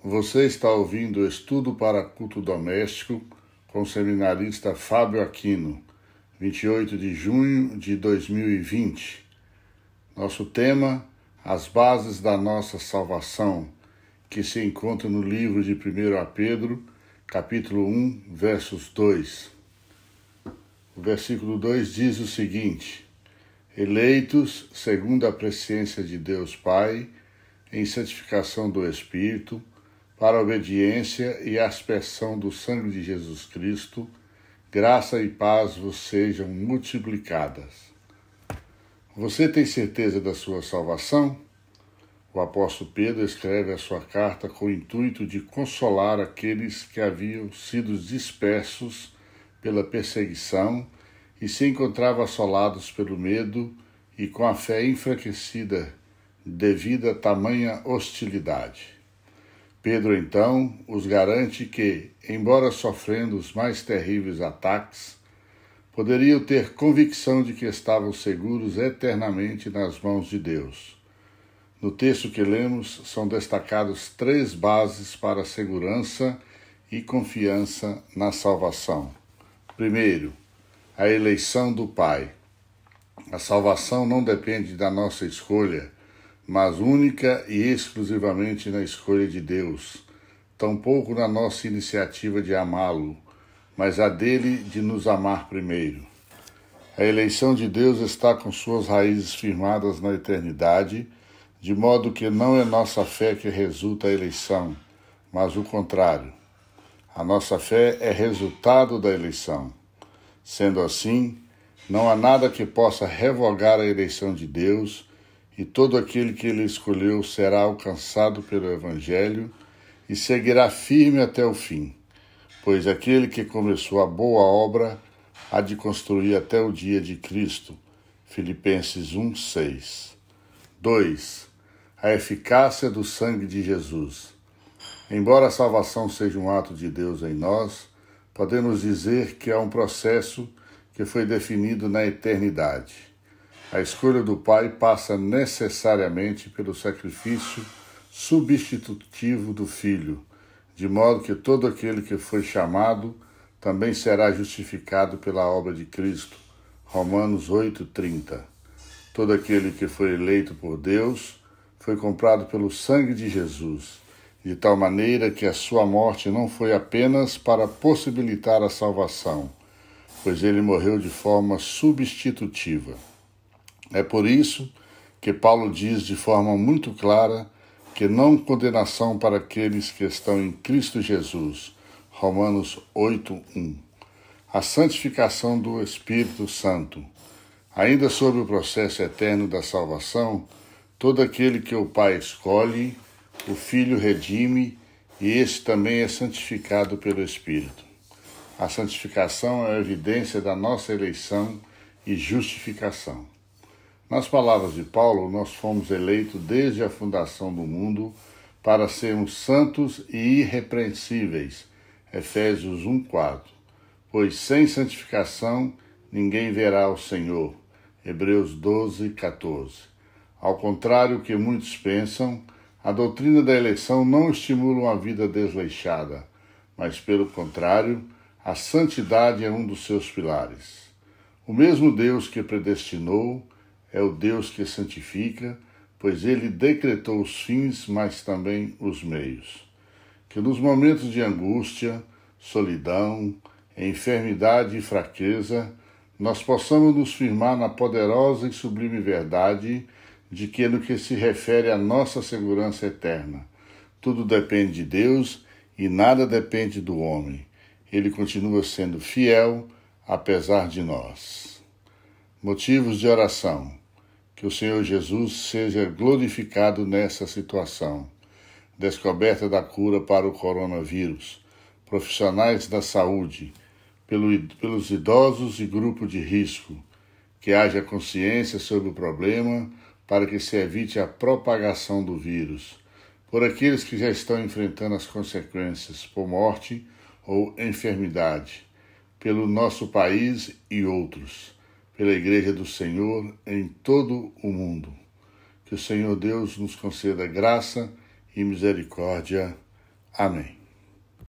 Você está ouvindo o Estudo para Culto Doméstico com o seminarista Fábio Aquino, 28 de junho de 2020. Nosso tema, as bases da nossa salvação, que se encontra no livro de 1 Pedro, capítulo 1, versos 2. O versículo 2 diz o seguinte: eleitos segundo a presciência de Deus Pai, em santificação do Espírito, para a obediência e aspersão do sangue de Jesus Cristo, graça e paz vos sejam multiplicadas. Você tem certeza da sua salvação? O apóstolo Pedro escreve a sua carta com o intuito de consolar aqueles que haviam sido dispersos pela perseguição e se encontravam assolados pelo medo e com a fé enfraquecida devido a tamanha hostilidade. Pedro, então, os garante que, embora sofrendo os mais terríveis ataques, poderiam ter convicção de que estavam seguros eternamente nas mãos de Deus. No texto que lemos, são destacadas 3 bases para a segurança e confiança na salvação. Primeiro, a eleição do Pai. A salvação não depende da nossa escolha, mas única e exclusivamente na escolha de Deus, tampouco na nossa iniciativa de amá-lo, mas a dele de nos amar primeiro. A eleição de Deus está com suas raízes firmadas na eternidade, de modo que não é nossa fé que resulta a eleição, mas o contrário. A nossa fé é resultado da eleição. Sendo assim, não há nada que possa revogar a eleição de Deus, e todo aquele que ele escolheu será alcançado pelo Evangelho e seguirá firme até o fim, pois aquele que começou a boa obra há de construir até o dia de Cristo. Filipenses 1:6. 2. A eficácia do sangue de Jesus. Embora a salvação seja um ato de Deus em nós, podemos dizer que é um processo que foi definido na eternidade. A escolha do Pai passa necessariamente pelo sacrifício substitutivo do Filho, de modo que todo aquele que foi chamado também será justificado pela obra de Cristo. Romanos 8:30. Todo aquele que foi eleito por Deus foi comprado pelo sangue de Jesus, de tal maneira que a sua morte não foi apenas para possibilitar a salvação, pois ele morreu de forma substitutiva. É por isso que Paulo diz de forma muito clara que não condenação para aqueles que estão em Cristo Jesus. Romanos 8:1. A santificação do Espírito Santo. Ainda sobre o processo eterno da salvação, todo aquele que o Pai escolhe, o Filho redime, e este também é santificado pelo Espírito. A santificação é a evidência da nossa eleição e justificação. Nas palavras de Paulo, nós fomos eleitos desde a fundação do mundo para sermos santos e irrepreensíveis. Efésios 1:4. Pois sem santificação ninguém verá o Senhor. Hebreus 12:14. Ao contrário do que muitos pensam, a doutrina da eleição não estimula uma vida desleixada, mas, pelo contrário, a santidade é um dos seus pilares. O mesmo Deus que predestinou é o Deus que santifica, pois ele decretou os fins, mas também os meios. Que nos momentos de angústia, solidão, enfermidade e fraqueza, nós possamos nos firmar na poderosa e sublime verdade de que, no que se refere à nossa segurança eterna, tudo depende de Deus e nada depende do homem. Ele continua sendo fiel, apesar de nós. Motivos de oração. Que o Senhor Jesus seja glorificado nessa situação. Descoberta da cura para o coronavírus. Profissionais da saúde. Pelos idosos e grupo de risco. Que haja consciência sobre o problema para que se evite a propagação do vírus. Por aqueles que já estão enfrentando as consequências por morte ou enfermidade. Pelo nosso país e outros. Pela Igreja do Senhor em todo o mundo. Que o Senhor Deus nos conceda graça e misericórdia. Amém.